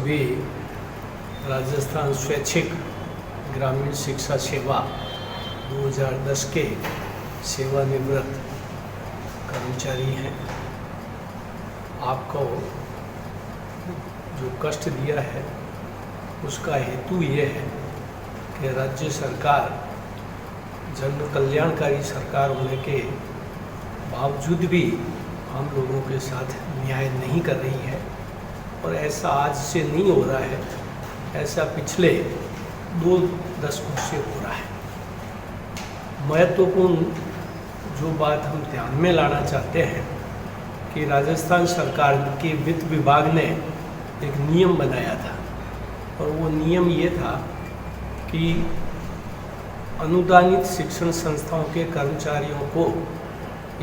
सभी राजस्थान स्वैच्छिक ग्रामीण शिक्षा सेवा 2010 के सेवानिवृत्त कर्मचारी हैं। आपको जो कष्ट दिया है उसका हेतु ये है कि राज्य सरकार जन कल्याणकारी सरकार होने के बावजूद भी हम लोगों के साथ न्याय नहीं कर रही है। और ऐसा आज से नहीं हो रहा है, ऐसा पिछले 2 दशकों से हो रहा है। महत्वपूर्ण जो बात हम ध्यान में लाना चाहते हैं कि राजस्थान सरकार के वित्त विभाग ने एक नियम बनाया था और वो नियम ये था कि अनुदानित शिक्षण संस्थाओं के कर्मचारियों को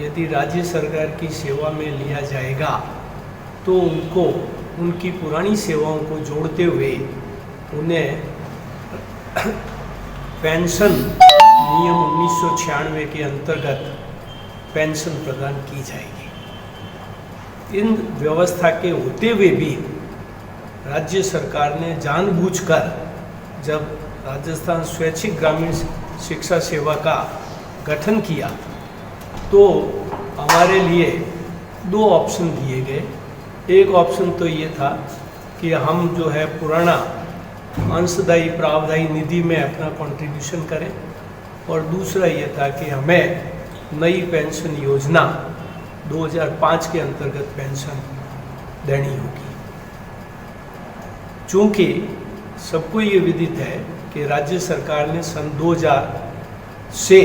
यदि राज्य सरकार की सेवा में लिया जाएगा तो उनको उनकी पुरानी सेवाओं को जोड़ते हुए उन्हें पेंशन नियम 1996 के अंतर्गत पेंशन प्रदान की जाएगी। इन व्यवस्था के होते हुए भी राज्य सरकार ने जानबूझकर जब राजस्थान स्वैच्छिक ग्रामीण शिक्षा सेवा का गठन किया तो हमारे लिए 2 ऑप्शन दिए गए। एक ऑप्शन तो ये था कि हम जो है पुराना अंशदायी प्रावधायी निधि में अपना कंट्रीब्यूशन करें और दूसरा ये था कि हमें नई पेंशन योजना 2005 के अंतर्गत पेंशन देनी होगी। चूँकि सबको ये विदित है कि राज्य सरकार ने सन 2000 से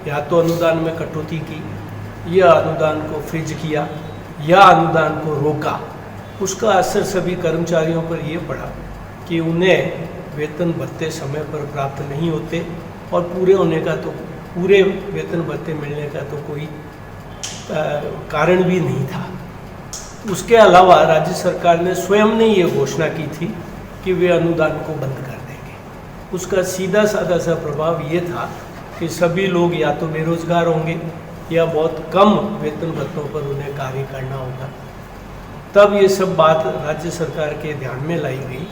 या तो अनुदान में कटौती की या अनुदान को फ्रीज किया या अनुदान को रोका। उसका असर सभी कर्मचारियों पर ये पड़ा कि उन्हें वेतन भत्ते समय पर प्राप्त नहीं होते और पूरे वेतन भत्ते मिलने का तो कोई कारण भी नहीं था। उसके अलावा राज्य सरकार ने स्वयं ने ये घोषणा की थी कि वे अनुदान को बंद कर देंगे। उसका सीधा साधा सा प्रभाव ये था कि सभी लोग या तो बेरोजगार होंगे या बहुत कम वेतन भत्तों पर उन्हें कार्य करना होगा। तब ये सब बात राज्य सरकार के ध्यान में लाई गई।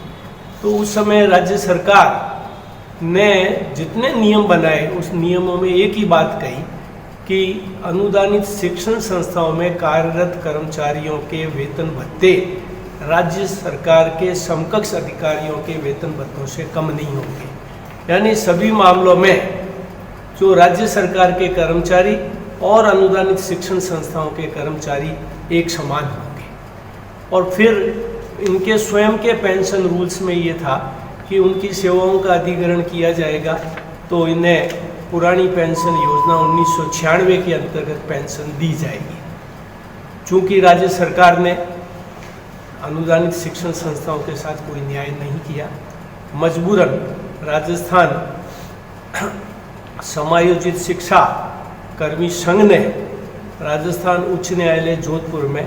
तो उस समय राज्य सरकार ने जितने नियम बनाए उस नियमों में एक ही बात कही कि अनुदानित शिक्षण संस्थाओं में कार्यरत कर्मचारियों के वेतन भत्ते राज्य सरकार के समकक्ष अधिकारियों के वेतन भत्तों से कम नहीं होंगे। यानी सभी मामलों में जो राज्य सरकार के कर्मचारी और अनुदानित शिक्षण संस्थाओं के कर्मचारी एक समान होंगे। और फिर इनके स्वयं के पेंशन रूल्स में ये था कि उनकी सेवाओं का अधिग्रहण किया जाएगा तो इन्हें पुरानी पेंशन योजना 1996 के अंतर्गत पेंशन दी जाएगी। चूँकि राज्य सरकार ने अनुदानित शिक्षण संस्थाओं के साथ कोई न्याय नहीं किया, मजबूरन राजस्थान समायोजित शिक्षा कर्मी संघ ने राजस्थान उच्च न्यायालय जोधपुर में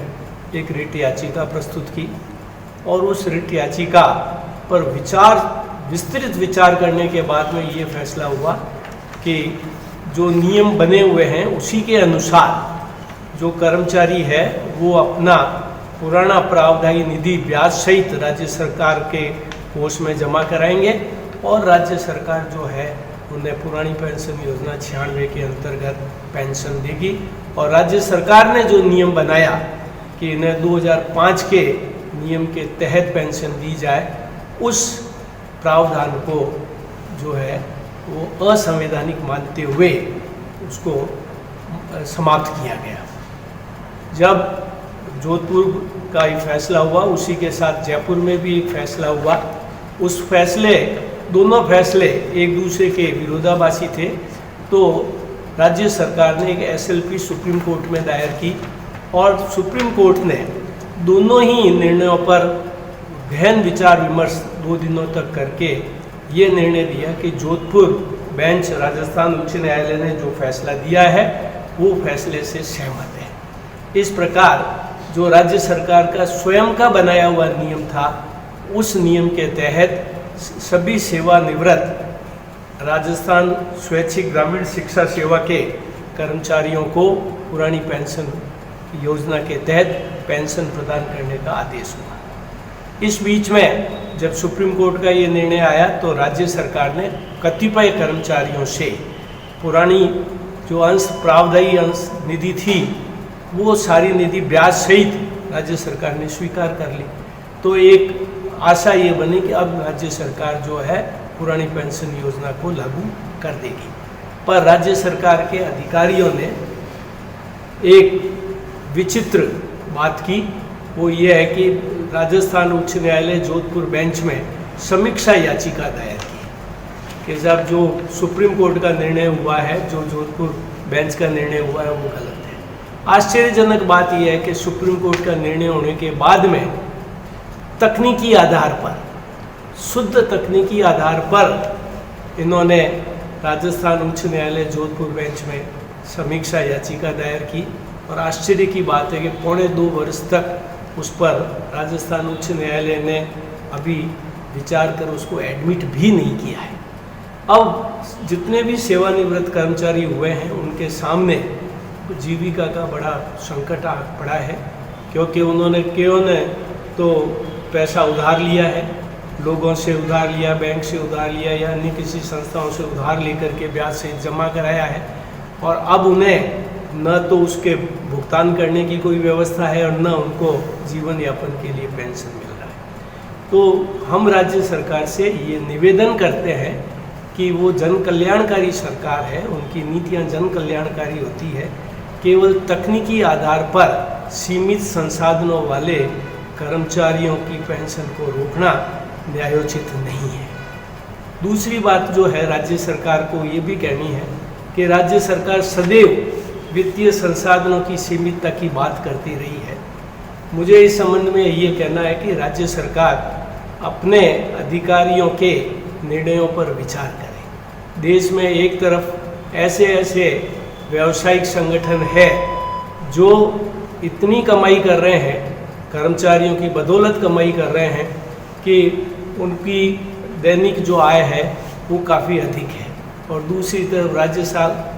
एक रिट याचिका प्रस्तुत की और उस रिट याचिका पर विस्तृत विचार करने के बाद में ये फैसला हुआ कि जो नियम बने हुए हैं उसी के अनुसार जो कर्मचारी है वो अपना पुराना प्रावधायी निधि ब्याज सहित राज्य सरकार के कोष में जमा कराएंगे और राज्य सरकार जो है उन्हें पुरानी पेंशन योजना 96 के अंतर्गत पेंशन देगी। और राज्य सरकार ने जो नियम बनाया कि इन्हें 2005 के नियम के तहत पेंशन दी जाए, उस प्रावधान को जो है वो असंवैधानिक मानते हुए उसको समाप्त किया गया। जब जोधपुर का एक फैसला हुआ उसी के साथ जयपुर में भी एक फैसला हुआ। उस दोनों फैसले एक दूसरे के विरोधाभासी थे। तो राज्य सरकार ने एक SLP सुप्रीम कोर्ट में दायर की और सुप्रीम कोर्ट ने दोनों ही निर्णयों पर गहन विचार विमर्श 2 दिनों तक करके ये निर्णय दिया कि जोधपुर बेंच राजस्थान उच्च न्यायालय ने जो फैसला दिया है वो फैसले से सहमत है। इस प्रकार जो राज्य सरकार का स्वयं का बनाया हुआ नियम था उस नियम के तहत सभी सेवानिवृत्त राजस्थान स्वैच्छिक ग्रामीण शिक्षा सेवा के कर्मचारियों को पुरानी पेंशन योजना के तहत पेंशन प्रदान करने का आदेश हुआ। इस बीच में जब सुप्रीम कोर्ट का ये निर्णय आया तो राज्य सरकार ने कतिपय कर्मचारियों से पुरानी जो अंश प्रावधायी अंश निधि थी वो सारी निधि ब्याज सहित राज्य सरकार ने स्वीकार कर ली। तो एक आशा ये बनी कि अब राज्य सरकार जो है पुरानी पेंशन योजना को लागू कर देगी। पर राज्य सरकार के अधिकारियों ने एक विचित्र बात की, वो ये है कि राजस्थान उच्च न्यायालय जोधपुर बेंच में समीक्षा याचिका दायर की कि जब जो सुप्रीम कोर्ट का निर्णय हुआ है, जो जोधपुर बेंच का निर्णय हुआ है, वो गलत है। आश्चर्यजनक बात यह है कि सुप्रीम कोर्ट का निर्णय होने के बाद में तकनीकी आधार पर, शुद्ध तकनीकी आधार पर इन्होंने राजस्थान उच्च न्यायालय जोधपुर बेंच में समीक्षा याचिका दायर की। और आश्चर्य की बात है कि 2.25 वर्ष तक उस पर राजस्थान उच्च न्यायालय ने अभी विचार कर उसको एडमिट भी नहीं किया है। अब जितने भी सेवानिवृत्त कर्मचारी हुए हैं उनके सामने जीविका का बड़ा संकट आ पड़ा है, क्योंकि उन्होंने तो पैसा उधार लिया है, लोगों से उधार लिया, बैंक से उधार लिया या अन्य किसी संस्थाओं से उधार लेकर के ब्याज से जमा कराया है, और अब उन्हें न तो उसके भुगतान करने की कोई व्यवस्था है और न उनको जीवन यापन के लिए पेंशन मिल रहा है। तो हम राज्य सरकार से ये निवेदन करते हैं कि वो जन कल्याणकारी सरकार है, उनकी नीतियाँ जन कल्याणकारी होती है, केवल तकनीकी आधार पर सीमित संसाधनों वाले कर्मचारियों की पेंशन को रोकना न्यायोचित नहीं है। दूसरी बात जो है, राज्य सरकार को ये भी कहनी है कि राज्य सरकार सदैव वित्तीय संसाधनों की सीमितता की बात करती रही है। मुझे इस संबंध में ये कहना है कि राज्य सरकार अपने अधिकारियों के निर्णयों पर विचार करे। देश में एक तरफ ऐसे ऐसे व्यावसायिक संगठन है जो इतनी कमाई कर रहे हैं, कर्मचारियों की बदौलत कमाई कर रहे हैं कि उनकी दैनिक जो आय है वो काफ़ी अधिक है, और दूसरी तरफ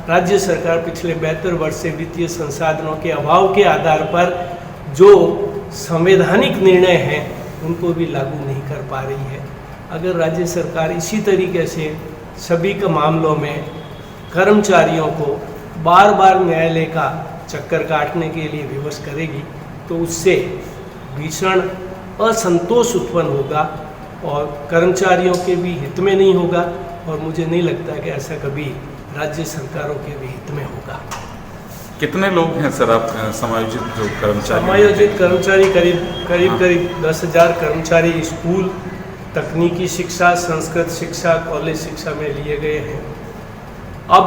राज्य सरकार पिछले 72 वर्ष से वित्तीय संसाधनों के अभाव के आधार पर जो संवैधानिक निर्णय हैं उनको भी लागू नहीं कर पा रही है। अगर राज्य सरकार इसी तरीके से सभी के मामलों में कर्मचारियों को बार बार न्यायालय का चक्कर काटने के लिए विवश करेगी तो उससे भीषण असंतोष उत्पन्न होगा और कर्मचारियों के भी हित में नहीं होगा, और मुझे नहीं लगता कि ऐसा कभी राज्य सरकारों के भी हित में होगा। कितने लोग हैं सर आप समायोजित जो कर्मचारी? समायोजित कर्मचारी करीब 10,000 कर्मचारी स्कूल, तकनीकी शिक्षा, संस्कृत शिक्षा, कॉलेज शिक्षा में लिए गए हैं। अब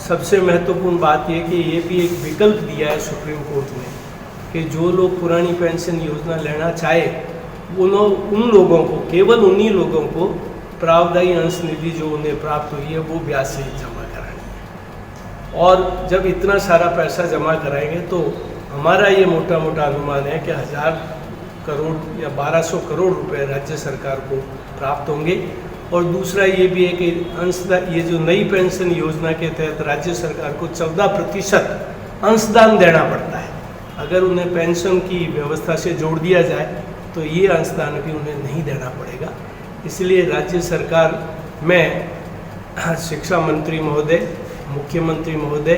सबसे महत्वपूर्ण बात यह कि ये भी एक विकल्प दिया है सुप्रीम कोर्ट ने कि जो लोग पुरानी पेंशन योजना लेना चाहे उन लोगों को, केवल उन्हीं लोगों को प्रावधायी अंश निधि जो उन्हें प्राप्त हुई है वो ब्याज से जमा करानी है। और जब इतना सारा पैसा जमा कराएंगे तो हमारा ये मोटा मोटा अनुमान है कि 1000 करोड़ या 1200 करोड़ रुपए राज्य सरकार को प्राप्त होंगे। और दूसरा ये भी है कि अंशदान, ये जो नई पेंशन योजना के तहत राज्य सरकार को 14% अंशदान देना पड़ता है। अगर उन्हें पेंशन की व्यवस्था से जोड़ दिया जाए तो ये अंशदान भी उन्हें नहीं देना पड़ेगा। इसलिए राज्य सरकार में शिक्षा मंत्री महोदय, मुख्यमंत्री महोदय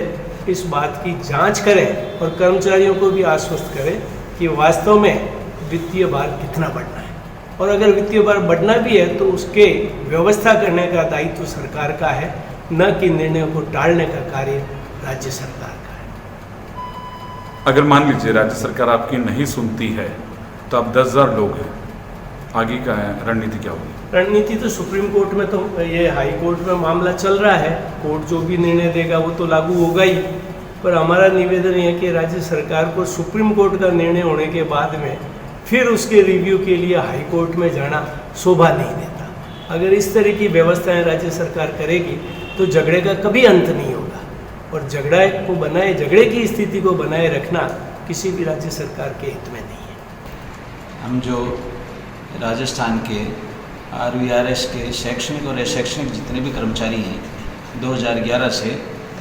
इस बात की जांच करें और कर्मचारियों को भी आश्वस्त करें कि वास्तव में वित्तीय भार कितना बढ़ना है, और अगर वित्तीय भार बढ़ना भी है तो उसके व्यवस्था करने का दायित्व सरकार का है, न कि निर्णयों को टालने का कार्य राज्य सरकार का है। अगर मान लीजिए राज्य सरकार आपकी नहीं सुनती है तो अब 10,000 लोग हैं, आगे का रणनीति क्या होगी? रणनीति तो सुप्रीम कोर्ट में, तो ये हाई कोर्ट में मामला चल रहा है, कोर्ट जो भी निर्णय देगा वो तो लागू होगा ही। पर हमारा निवेदन है कि राज्य सरकार को सुप्रीम कोर्ट का निर्णय होने के बाद में फिर उसके रिव्यू के लिए हाई कोर्ट में जाना शोभा नहीं देता। अगर इस तरह की व्यवस्थाएं राज्य सरकार करेगी तो झगड़े का कभी अंत नहीं होगा, और झगड़े की स्थिति को बनाए रखना किसी भी राज्य सरकार के हित में नहीं है। हम जो राजस्थान के RVRS के शैक्षणिक और अशैक्षणिक जितने भी कर्मचारी हैं 2011 से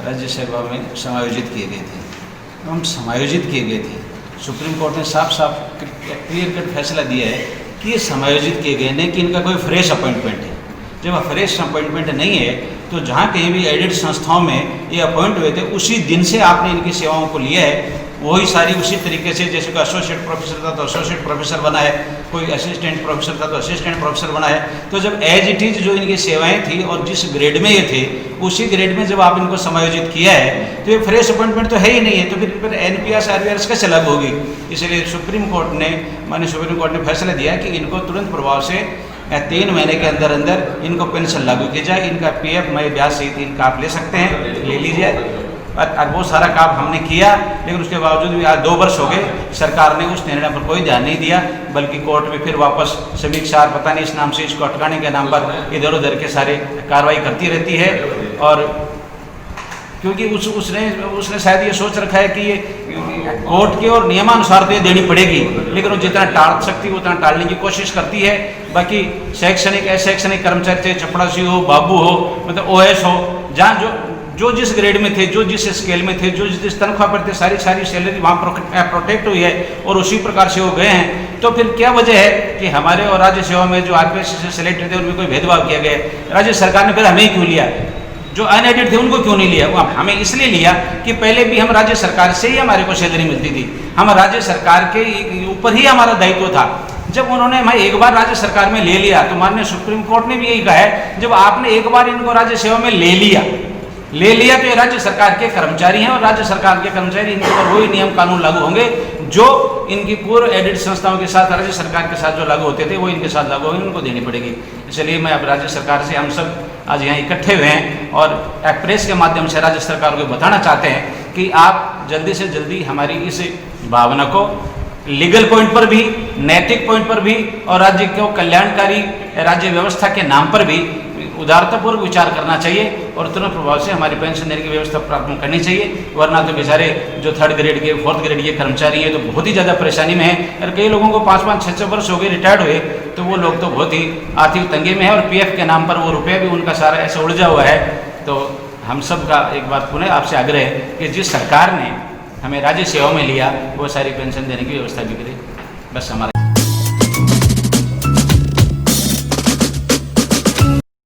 राज्य सेवा में समायोजित किए गए थे। हम समायोजित किए गए थे, सुप्रीम कोर्ट ने साफ क्लियर कट फैसला दिया है कि ये समायोजित किए गए नहीं कि इनका कोई फ्रेश अपॉइंटमेंट है। जब फ्रेश अपॉइंटमेंट नहीं है तो जहाँ कहीं भी एडिड संस्थाओं में ये अपॉइंट हुए थे उसी दिन से आपने इनकी सेवाओं को लिया है, वही सारी उसी तरीके से, जैसे कोई एसोसिएट प्रोफेसर था तो एसोसिएट प्रोफेसर बना है, कोई असिस्टेंट प्रोफेसर था तो असिस्टेंट प्रोफेसर बना है। तो जब एज इट इज जो इनकी सेवाएं थी और जिस ग्रेड में ये थे उसी ग्रेड में जब आप इनको समायोजित किया है तो ये फ्रेश अपॉइंटमेंट तो है ही नहीं है, तो फिर NPS RVRS कैसे लागू होगी। इसलिए सुप्रीम कोर्ट ने फैसला दिया कि इनको तुरंत प्रभाव से 3 महीने के अंदर अंदर इनको पेंशन लागू की जाए। इनका PF मई ब्याज सहित इनका आप ले सकते हैं, ले लीजिए। और बहुत सारा काम हमने किया, लेकिन उसके बावजूद भी आज 2 वर्ष हो गए, सरकार ने उस निर्णय पर कोई ध्यान नहीं दिया, बल्कि कोर्ट में फिर वापस समीक्षा और पता नहीं इस नाम से इसको अटकाने के नाम पर इधर उधर के सारे कार्रवाई करती रहती है। और क्योंकि उसने शायद ये सोच रखा है कि ये कोर्ट के और नियमानुसार तो ये देनी पड़ेगी, लेकिन वो जितना टाल सकती है उतना टालने की कोशिश करती है। बाकी शैक्षणिक अशैक्षणिक कर्मचारी चाहे चपड़ासी हो, बाबू हो, मतलब OS हो, जहाँ जो जिस ग्रेड में थे, जो जिस स्केल में थे, जो जिस तनख्वाह पर थे, सारी सैलरी वहाँ प्रोटेक्ट हुई है और उसी प्रकार से वो गए हैं। तो फिर क्या वजह है कि हमारे और राज्य सेवा में जो RPS से सिलेक्टेड थे उनमें कोई भेदभाव किया गया? राज्य सरकार ने फिर हमें ही क्यों लिया? जो अनएडेड थे उनको क्यों नहीं लिया? वो हमें इसलिए लिया कि पहले भी हम राज्य सरकार से ही हमारे को सैलरी मिलती थी, हम राज्य सरकार के ऊपर ही हमारा दायित्व था। जब उन्होंने हमें एक बार राज्य सरकार में ले लिया तो माननीय सुप्रीम कोर्ट ने भी यही कहा है, जब आपने एक बार इनको राज्य सेवा में ले लिया तो ये राज्य सरकार के कर्मचारी हैं और राज्य सरकार के कर्मचारी, इनके ऊपर वही नियम कानून लागू होंगे जो इनकी पूर्व एडिड संस्थाओं के साथ, राज्य सरकार के साथ जो लागू होते थे वो इनके साथ लागू होंगे, उनको देनी पड़ेगी। इसलिए मैं अब राज्य सरकार से, हम सब आज यहाँ इकट्ठे हुए हैं और प्रेस के माध्यम से राज्य सरकार को बताना चाहते हैं कि आप जल्दी से जल्दी हमारी इस भावना को लीगल पॉइंट पर भी, नैतिक पॉइंट पर भी और राज्य को कल्याणकारी राज्य व्यवस्था के नाम पर भी उदारतापूर्वक विचार करना चाहिए और तुरंत प्रभाव से हमारी पेंशन देने की व्यवस्था प्रारंभ करनी चाहिए। वरना तो बेचारे जो 3rd ग्रेड के 4th ग्रेड के कर्मचारी हैं तो बहुत ही ज़्यादा परेशानी में है। और कई लोगों को 5-5, 6-6 वर्ष हो गए रिटायर्ड हुए, तो वो लोग तो बहुत ही आर्थिक तंगी में है और PF के नाम पर वो रुपया भी उनका सारा ऐसा उलझा हुआ है। तो हम सब का एक बात पुनः आपसे आग्रह है कि जिस सरकार ने हमें राज्य सेवा में लिया वो सारी पेंशन देने की व्यवस्था भी करे। बस हमारा